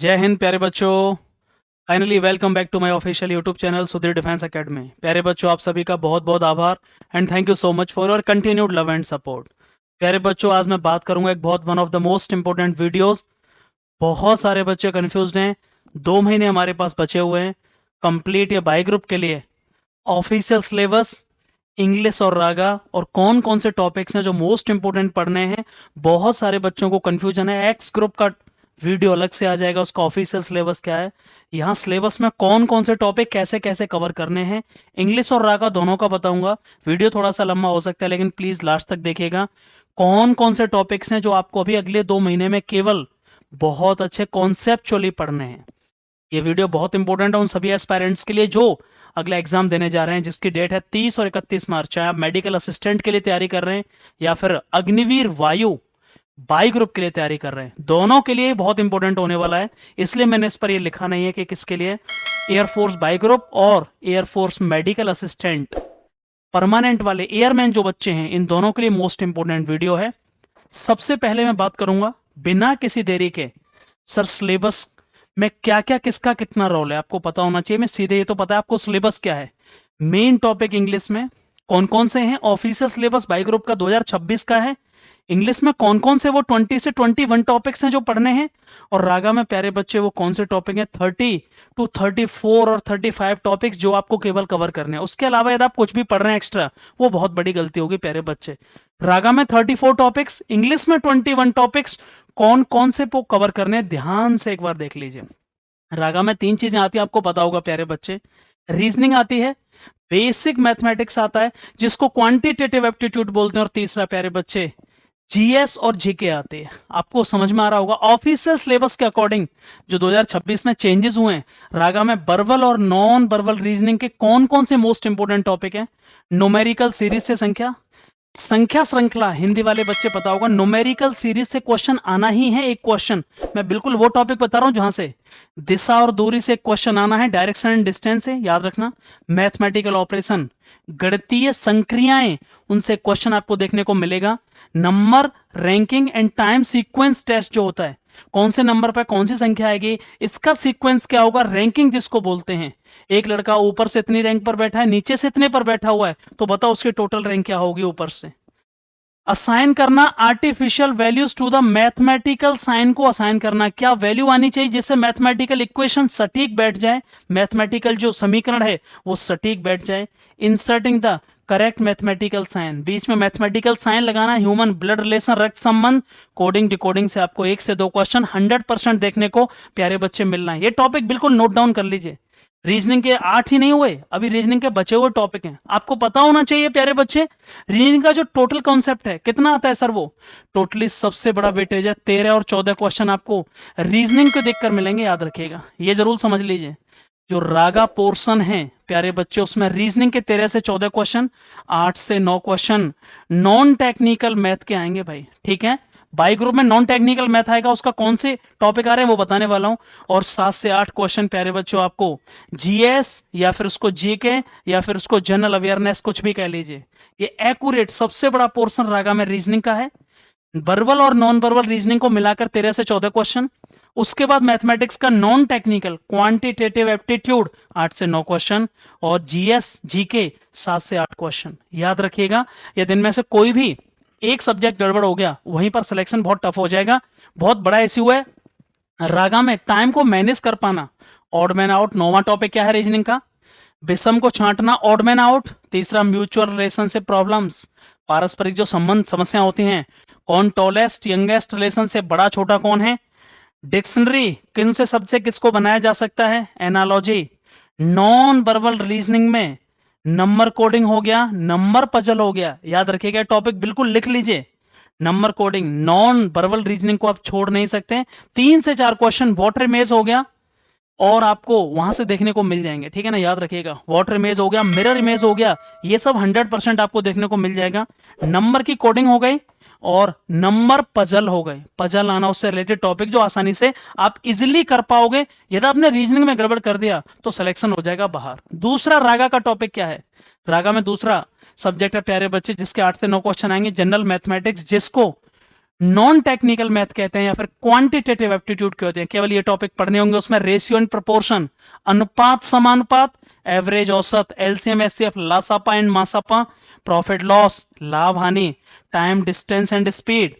जय हिंद प्यारे बच्चों। Finally welcome back to my official YouTube channel Sudhir defence academy. प्यारे बच्चों, आप सभी का बहुत बहुत आभार and thank you so much for your continued love and support. प्यारे बच्चों, आज मैं बात करूंगा एक बहुत one of the most important videos. बहुत सारे बच्चे कंफ्यूज्ड हैं। 2 महीने हमारे पास बचे हुए हैं कंप्लीट ये बाई ग्रुप के लिए ऑफिशियल सिलेबस इंग्लिश और रागा, और कौन कौन से टॉपिक्स हैं जो मोस्ट इंपोर्टेंट पढ़ने हैं। बहुत सारे बच्चों को कंफ्यूजन है। एक्स ग्रुप का वीडियो अलग से आ जाएगा, उसका ऑफिशियल सिलेबस क्या है। यहाँ सिलेबस में कौन कौन से टॉपिक कैसे कैसे कवर करने हैं, इंग्लिश और रागा दोनों का बताऊंगा। वीडियो थोड़ा सा लंबा हो सकता है लेकिन प्लीज लास्ट तक देखिएगा। कौन कौन से टॉपिक्स हैं जो आपको अभी अगले 2 महीने में केवल बहुत अच्छे कॉन्सेप्चुअली पढ़ने हैं। ये वीडियो बहुत इंपॉर्टेंट है उन सभी एस्पायरेंट्स के लिए जो अगला एग्जाम देने जा रहे हैं, जिसकी डेट है 30 और 31 मार्च। चाहे आप मेडिकल असिस्टेंट के लिए तैयारी कर रहे हैं या फिर अग्निवीर वायु बाई ग्रुप के लिए तैयारी कर रहे हैं, दोनों के लिए बहुत इंपॉर्टेंट होने वाला है। इसलिए मैंने इस पर ये लिखा नहीं है कि किसके लिए। एयरफोर्स बाई ग्रुप और एयरफोर्स मेडिकल असिस्टेंट परमानेंट वाले एयरमैन जो बच्चे हैं, इन दोनों के लिए मोस्ट इंपॉर्टेंट वीडियो है। सबसे पहले मैं बात करूंगा बिना किसी देरी के, सर सिलेबस में क्या क्या किसका कितना रोल है आपको पता होना चाहिए। मैं सीधे ये तो पता है आपको सिलेबस क्या है। मेन टॉपिक इंग्लिश में कौन कौन से हैं, ऑफिशियल सिलेबस बाई ग्रुप का 2026 का है। इंग्लिश में कौन कौन से वो 20 से 21 टॉपिक्स हैं जो पढ़ने हैं, और रागा में प्यारे बच्चे वो कौन से टॉपिक हैं 30 टू 34 और 35 टॉपिक्स जो आपको केवल कवर करने हैं। उसके अलावा यदि आप कुछ भी पढ़ रहे हैं एक्स्ट्रा, वो बहुत बड़ी गलती होगी प्यारे बच्चे। रागा में 34 टॉपिक्स, इंग्लिश में 21 टॉपिक्स, कौन कौन से वो कवर करने हैं ध्यान से एक बार देख लीजिए। रागा में 3 चीजें आती हैं, आपको पता होगा प्यारे बच्चे। रीजनिंग आती है, बेसिक मैथमेटिक्स आता है जिसको क्वांटिटेटिव एप्टीट्यूड बोलते हैं, और तीसरा प्यारे बच्चे जीएस और जीके आते हैं। आपको समझ में आ रहा होगा ऑफिशियल सिलेबस के अकॉर्डिंग जो 2026 में चेंजेस हुए हैं। रागा में वर्बल और नॉन वर्बल रीजनिंग के कौन कौन से मोस्ट इंपोर्टेंट टॉपिक हैं। न्यूमेरिकल सीरीज से संख्या, संख्या श्रृंखला हिंदी वाले बच्चे पता होगा, न्यूमेरिकल सीरीज से क्वेश्चन आना ही है। एक क्वेश्चन मैं बिल्कुल वो टॉपिक बता रहा हूं जहां से दिशा और दूरी से क्वेश्चन आना है, डायरेक्शन एंड डिस्टेंस से याद रखना। मैथमेटिकल ऑपरेशन, गणितीय संक्रियाएं, उनसे क्वेश्चन आपको देखने को मिलेगा। Number, ranking and time sequence test जो होता है, कौन से नंबर पर कौन सी संख्या आएगी, इसका सीक्वेंस क्या होगा, रैंकिंग जिसको बोलते हैं। एक लड़का ऊपर से इतनी रैंक पर बैठा है, नीचे से इतने पर बैठा हुआ है, तो बताओ उसकी टोटल रैंक क्या होगी ऊपर से। असाइन करना artificial values to the mathematical sign को असाइन करना, क्या वैल्यू आनी चाहिए जिससे मैथमेटिकल इक्वेशन सटीक बैठ जाए, मैथमेटिकल जो समीकरण है वो सटीक बैठ जाए। Inserting the correct mathematical sign, बीच में मैथमेटिकल साइन लगाना, ह्यूमन ब्लड रिलेशन रक्त संबंध, कोडिंग डिकोडिंग से आपको 1 से 2 क्वेश्चन 100% देखने को प्यारे बच्चे मिलना है। ये टॉपिक बिल्कुल नोट डाउन कर लीजिए। रीजनिंग के 8 ही नहीं हुए, अभी रीजनिंग के बचे हुए टॉपिक हैं, आपको पता होना चाहिए प्यारे बच्चे। रीजनिंग का जो टोटल कॉन्सेप्ट है कितना आता है सर, वो टोटली सबसे बड़ा वेटेज है। 13 और 14 क्वेश्चन आपको रीजनिंग को देखकर मिलेंगे, याद रखिएगा, ये जरूर समझ लीजिए। जो रागा पोर्शन है प्यारे बच्चे, उसमें रीजनिंग के 13 से 14 क्वेश्चन, 8 से 9 क्वेश्चन नॉन टेक्निकल मैथ के आएंगे भाई, ठीक है। बाई ग्रुप में नॉन टेक्निकल मैथ आएगा, उसका कौन से टॉपिक आ रहे हैं वो बताने वाला हूं। और 7 से 8 क्वेश्चन प्यारे बच्चों आपको जीएस या फिर उसको जीके या फिर उसको जनरल अवेयरनेस कुछ भी कह लीजिए। ये एक्यूरेट सबसे बड़ा पोर्शन रागा में रीजनिंग का है। वर्बल और नॉन वर्बल रीजनिंग को मिलाकर 13 से 14 क्वेश्चन। उसके बाद मैथमेटिक्स का नॉन टेक्निकल क्वांटिटेटिव एप्टीट्यूड 8 से 9 क्वेश्चन, और जीएस जीके 7 से 8 क्वेश्चन। याद रखिएगा, यदि इनमें से कोई भी एक सब्जेक्ट गड़बड़ हो गया, वहीं पर सिलेक्शन बहुत टफ हो जाएगा। बहुत बड़ा इश्यू है रागा में टाइम को मैनेज कर पाना। ऑड मैन आउट 9वां टॉपिक क्या है रीजनिंग का, विषम को छांटना, ऑड मैन आउट। तीसरा म्यूचुअल रिलेशनशिप प्रॉब्लम्स, पारस्परिक जो संबंध समस्या होती हैं, कौन टॉलेस्ट यंगेस्ट रिलेशन से बड़ा छोटा कौन है। डिक्शनरी, किन से शब्द से किसको बनाया जा सकता है, एनालॉजी। नॉन वर्बल रीजनिंग में नंबर कोडिंग हो गया, नंबर पजल हो गया। याद रखिएगा टॉपिक बिल्कुल लिख लीजिए, number coding. Non verbal reasoning को आप छोड़ नहीं सकते। 3 से 4 क्वेश्चन वाटर इमेज हो गया, और आपको वहां से देखने को मिल जाएंगे, ठीक है ना। याद रखिएगा वाटर इमेज हो गया, मिरर इमेज हो गया, ये सब 100% आपको देखने को मिल जाएगा। नंबर की कोडिंग हो गई और नंबर पजल हो गए। पजल आना, उससे रिलेटेड टॉपिक जो आसानी से आप इजिली कर पाओगे। यदि आपने रीजनिंग में गड़बड़ कर दिया तो सिलेक्शन हो जाएगा बाहर। दूसरा रागा का टॉपिक क्या है, रागा में दूसरा सब्जेक्ट है प्यारे बच्चे जिसके 8 से 9 क्वेश्चन आएंगे, जनरल मैथमेटिक्स, जिसको नॉन टेक्निकल मैथ कहते हैं या फिर क्वांटिटेटिव एप्टीट्यूड के होते हैं, केवल ये टॉपिक पढ़ने होंगे। उसमें रेशियो एंड प्रोपोर्शन, अनुपात समानुपात, एवरेज औसत, एलसीएम एचसीएफ, लासापा एंड मासापा, प्रॉफिट लॉस लाभ हानि, टाइम डिस्टेंस एंड स्पीड,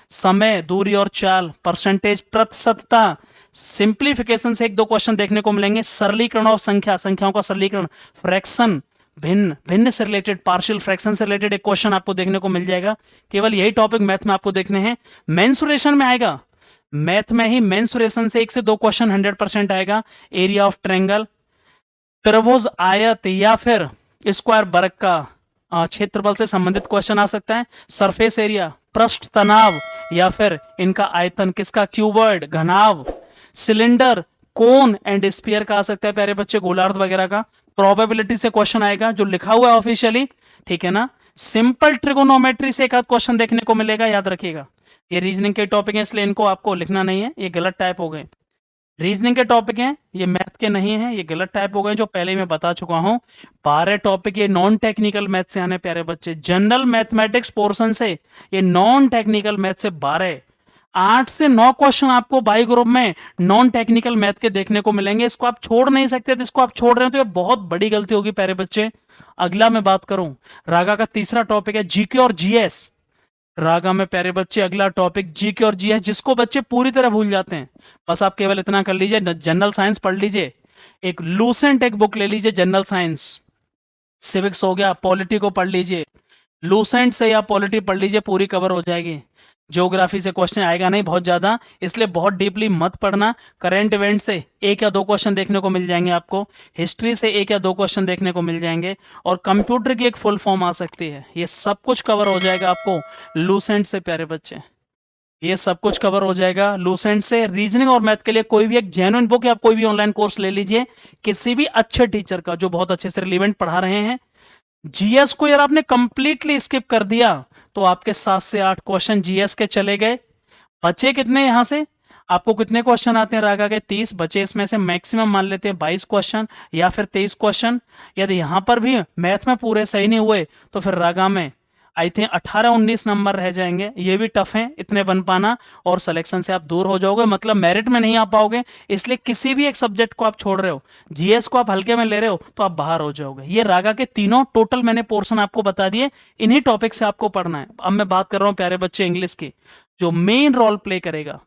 समय दूरी और चाल, परसेंटेज प्रतिशतता, सिंप्लीफिकेशन से एक दो क्वेश्चन देखने को मिलेंगे, सरलीकरण और संख्या, संख्याओं का सरलीकरण, फ्रैक्शन, भिन्न भिन्न से रिलेटेड, पार्शियल फ्रैक्शन से रिलेटेड एक क्वेश्चन आपको देखने को मिल जाएगा। केवल यही टॉपिक मैथ में आपको देखने हैं। मेंसुरेशन में आएगा, मैथ में ही मेंसुरेशन से एक से दो क्वेश्चन 100% आएगा। एरिया ऑफ ट्रायंगल, त्रिभुज, आयत या फिर स्क्वायर वर्ग का क्षेत्रफल से संबंधित क्वेश्चन आ सकता है। सरफेस एरिया, पृष्ठ तनाव या फिर इनका आयतन, किसका, क्यूबॉइड, घनाभ, सिलेंडर, कोन एंड स्फीयर का आ सकता है प्यारे बच्चे, गोलार्ध वगैरह का। प्रोबेबिलिटी से क्वेश्चन आएगा जो लिखा हुआ है ऑफिशियली, ठीक है ना। सिंपल ट्रिगोनोमेट्री से एक आध क्वेश्चन देखने को मिलेगा, याद रखिएगा। ये रीजनिंग के टॉपिक है इसलिए इनको आपको लिखना नहीं है, ये गलत टाइप हो गए। रीजनिंग के टॉपिक हैं, ये मैथ के नहीं है, ये गलत टाइप हो गए जो पहले मैं बता चुका हूं। 12 टॉपिक ये नॉन टेक्निकल मैथ से आने प्यारे बच्चे, जनरल मैथमेटिक्स पोर्शन से ये नॉन टेक्निकल मैथ से 12, 8 से 9 क्वेश्चन आपको बाई ग्रुप में नॉन टेक्निकल मैथ के देखने को मिलेंगे। इसको आप छोड़ नहीं सकते, तो इसको आप छोड़ रहे हो तो ये बहुत बड़ी गलती होगी प्यारे बच्चे। अगला मैं बात करूं, रागा का तीसरा टॉपिक है जीके और जीएस। रागा में प्यारे बच्चे अगला टॉपिक जीके और जीएस, जिसको बच्चे पूरी तरह भूल जाते हैं। बस आप केवल इतना कर लीजिए, जनरल साइंस पढ़ लीजिए, एक लूसेंट एक बुक ले लीजिए जनरल साइंस, सिविक्स हो गया, पॉलिटी को पढ़ लीजिए, लूसेंट से या पॉलिटी पढ़ लीजिए, पूरी कवर हो जाएगी। ज्योग्राफी से क्वेश्चन आएगा नहीं बहुत ज्यादा, इसलिए बहुत डीपली मत पढ़ना। करंट इवेंट से एक या दो क्वेश्चन देखने को मिल जाएंगे आपको, हिस्ट्री से एक या दो क्वेश्चन देखने को मिल जाएंगे, और कंप्यूटर की एक फुल फॉर्म आ सकती है। ये सब कुछ कवर हो जाएगा आपको लूसेंट से प्यारे बच्चे, ये सब कुछ कवर हो जाएगा लूसेंट से। रीजनिंग और मैथ के लिए कोई भी एक जेन्युइन बुक या कोई भी ऑनलाइन कोर्स ले लीजिए, किसी भी अच्छे टीचर का जो बहुत अच्छे से रिलेवेंट पढ़ा रहे हैं। जीएस को यार आपने कंप्लीटली स्किप कर दिया तो आपके 7 से 8 क्वेश्चन जीएस के चले गए। बचे कितने यहां से, आपको कितने क्वेश्चन आते हैं रागा के, 30 बचे। इसमें से मैक्सिमम मान लेते हैं 22 क्वेश्चन या फिर 23 क्वेश्चन। यदि यहां पर भी मैथ में पूरे सही नहीं हुए तो फिर रागा में आई थिंक 18-19 नंबर रह जाएंगे। ये भी टफ है इतने बन पाना, और सिलेक्शन से आप दूर हो जाओगे, मतलब मेरिट में नहीं आ पाओगे। इसलिए किसी भी एक सब्जेक्ट को आप छोड़ रहे हो, जीएस को आप हल्के में ले रहे हो, तो आप बाहर हो जाओगे। ये रागा के तीनों टोटल मैंने पोर्शन आपको बता दिए, इन्हीं टॉपिक से आपको पढ़ना है। अब मैं बात कर रहा हूं प्यारे बच्चे इंग्लिश की, जो मेन रोल प्ले करेगा।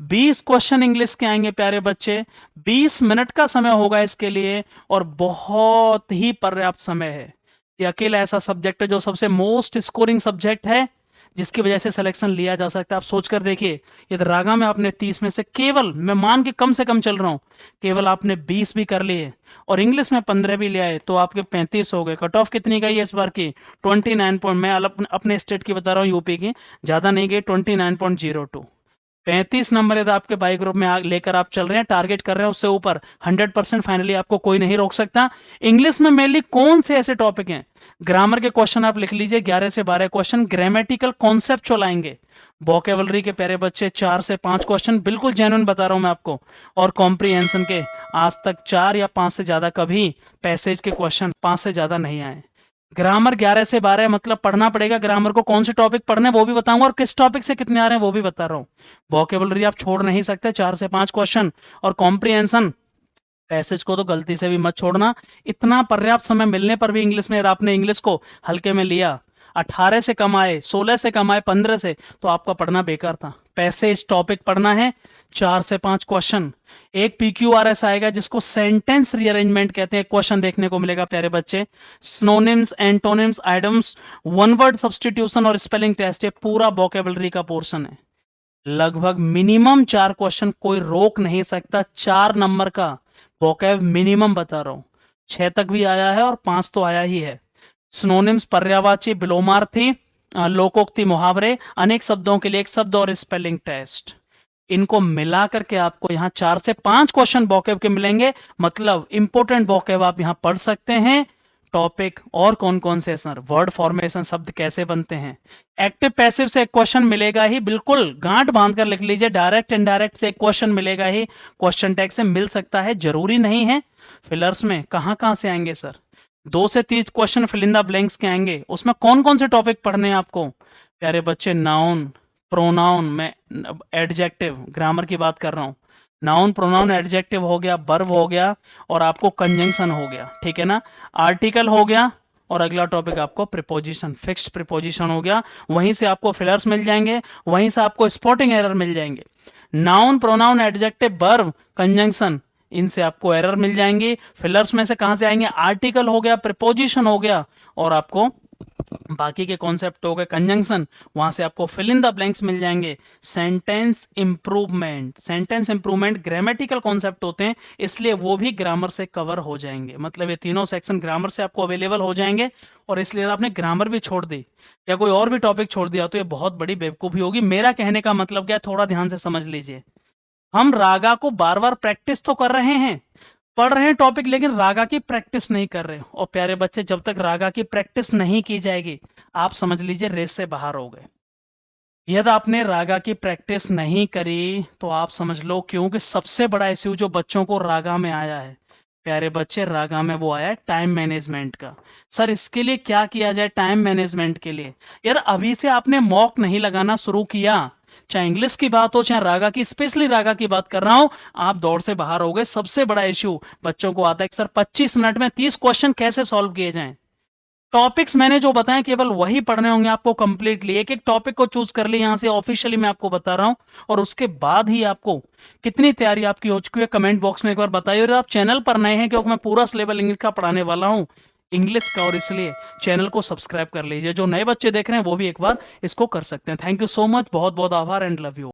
20 क्वेश्चन इंग्लिश के आएंगे प्यारे बच्चे, 20 मिनट का समय होगा इसके लिए, और बहुत ही पर्याप्त समय है। ये अकेला ऐसा सब्जेक्ट है जो सबसे मोस्ट स्कोरिंग सब्जेक्ट है, जिसकी वजह से सिलेक्शन लिया जा सकता है। आप सोच कर देखिए, यदि रागा में आपने 30 में से केवल, मैं मान के कम से कम चल रहा हूं, केवल आपने 20 भी कर लिए और इंग्लिश में 15 भी ले आए, तो आपके 35 हो गए। कट ऑफ कितनी गई है इस बार की, 29 पॉइंट। मैं अपने स्टेट की बता रहा हूँ, यूपी की, ज्यादा नहीं गई, 29.02। 35 नंबर यदि आपके बाई ग्रुप में लेकर आप चल रहे हैं, टारगेट कर रहे हैं उससे ऊपर, 100% फाइनली आपको कोई नहीं रोक सकता। इंग्लिश में मेनली कौन से ऐसे टॉपिक हैं, ग्रामर के क्वेश्चन आप लिख लीजिए, 11 से 12 क्वेश्चन, ग्रामेटिकल कॉन्सेप्चुअल आएंगे, वोकेबलरी के प्यारे बच्चे 4 से 5 क्वेश्चन, बिल्कुल जेन्युइन बता रहा हूं मैं आपको, और कॉम्प्रिहेंशन के आज तक 4 या 5 से ज्यादा, कभी पैसेज के क्वेश्चन 5 से ज्यादा नहीं आए। ग्रामर 11 से 12, मतलब पढ़ना पड़ेगा ग्रामर को, कौन से टॉपिक पढ़ने वो भी बताऊंगा, और किस टॉपिक से कितने आ रहे हैं वो भी बता रहा हूं। वोकेबलरी आप छोड़ नहीं सकते, 4 से 5 क्वेश्चन, और कॉम्प्रिहेंशन, पैसेज को तो गलती से भी मत छोड़ना। इतना पर्याप्त समय मिलने पर भी इंग्लिश में आपने इंग्लिश को हल्के में लिया, 18 से कम आए, 16 से कम आए, 15 से, तो आपका पढ़ना बेकार था। पैसेज टॉपिक पढ़ना है, 4 से 5 क्वेश्चन, एक PQRS आएगा जिसको सेंटेंस रीअरेंजमेंट कहते हैं, क्वेश्चन देखने को मिलेगा प्यारे बच्चे, synonyms, antonyms, idioms, one word substitution और स्पेलिंग टेस्ट, ये पूरा वोकेबलरी का पोर्शन है। लगभग मिनिमम 4 क्वेश्चन, कोई रोक नहीं सकता, 4 नंबर का वोकैब मिनिमम बता रहा हूं, 6 तक भी आया है और 5 तो आया ही है। सिनोनिम्स, पर्यायवाची, विलोमार्थी, लोकोक्ति, मुहावरे, अनेक शब्दों के लिए एक शब्द, और स्पेलिंग टेस्ट, इनको मिला करके आपको यहां 4 से 5 क्वेश्चन वोकैब के मिलेंगे, मतलब इंपोर्टेंट वोकैब आप यहां पढ़ सकते हैं। टॉपिक और कौन कौन से सर, वर्ड फॉर्मेशन, शब्द कैसे बनते हैं, एक्टिव पैसिव से एक क्वेश्चन मिलेगा ही, बिल्कुल गांठ बांध कर लिख लीजिए, डायरेक्ट इनडायरेक्ट से एक क्वेश्चन मिलेगा ही, क्वेश्चन टैग से मिल सकता है, जरूरी नहीं है। फिलर्स में कहां कहां से आएंगे सर, 2 से 3 question fill in the blanks के आएंगे, उसमें कौन कौन से टॉपिक पढ़ने हैं आपको प्यारे बच्चे, नाउन, प्रोनाउन में एडजेक्टिव, ग्रामर की बात कर रहा हूँ, नाउन प्रोनाउन एडजेक्टिव हो गया, वर्ब हो गया, और आपको कंजंक्शन हो गया, ठीक है ना, आर्टिकल हो गया, और अगला टॉपिक आपको प्रीपोजिशन, फिक्स्ड प्रीपोजिशन हो गया। वहीं से आपको फिलर्स मिल जाएंगे, वहीं से आपको स्पॉटिंग एरर मिल जाएंगे। Noun pronoun adjective verb conjunction, इनसे आपको एरर मिल जाएंगी। फिलर्स में से कहां से आएंगे, आर्टिकल हो गया, प्रीपोजिशन हो गया, और आपको बाकी के कॉन्सेप्ट हो गए कंजंक्शन, वहां से आपको फिल इन द ब्लैंक्स मिल जाएंगे। Sentence improvement, sentence improvement grammatical concept होते हैं, इसलिए वो भी ग्रामर से कवर हो जाएंगे। मतलब ये तीनों सेक्शन ग्रामर से आपको अवेलेबल हो जाएंगे। और इसलिए आपने ग्रामर भी छोड़ दी या कोई और भी टॉपिक छोड़ दिया तो ये बहुत बड़ी बेवकूफी होगी। मेरा कहने का मतलब क्या है, थोड़ा ध्यान से समझ लीजिए। हम रागा को बार बार प्रैक्टिस तो कर रहे हैं, पढ़ रहे हैं टॉपिक, लेकिन रागा की प्रैक्टिस नहीं कर रहे। और प्यारे बच्चे, जब तक रागा की प्रैक्टिस नहीं की जाएगी, आप समझ लीजिए रेस से बाहर हो गए। यदि आपने रागा की प्रैक्टिस नहीं करी तो आप समझ लो, क्योंकि सबसे बड़ा इश्यू जो बच्चों को रागा में आया है, प्यारे बच्चे, रागा में वो आया है टाइम मैनेजमेंट का। सर इसके लिए क्या किया जाए, टाइम मैनेजमेंट के लिए? यार अभी से आपने मॉक नहीं लगाना शुरू किया, चाहे इंग्लिश की बात हो चाहे रागा की, स्पेशली रागा की बात कर रहा हूं, आप दौड़ से बाहर हो गए। सबसे बड़ा इश्यू बच्चों को आता है कि सर 25 मिनट में 30 क्वेश्चन कैसे सॉल्व किए जाएं। टॉपिक्स मैंने जो बताए केवल वही पढ़ने होंगे आपको कंप्लीटली, एक एक टॉपिक को चूज कर लिए यहां से, ऑफिशियली मैं आपको बता रहा हूं। और उसके बाद ही आपको कितनी तैयारी आपकी हो चुकी है कमेंट बॉक्स में एक बार बताइए। और आप चैनल पर नए हैं, क्योंकि मैं पूरा सिलेबस इंग्लिश का पढ़ाने वाला हूं, इंग्लिश का, और इसलिए चैनल को सब्सक्राइब कर लीजिए। जो नए बच्चे देख रहे हैं वो भी एक बार इसको कर सकते हैं। थैंक यू सो मच, बहुत बहुत आभार एंड लव यू।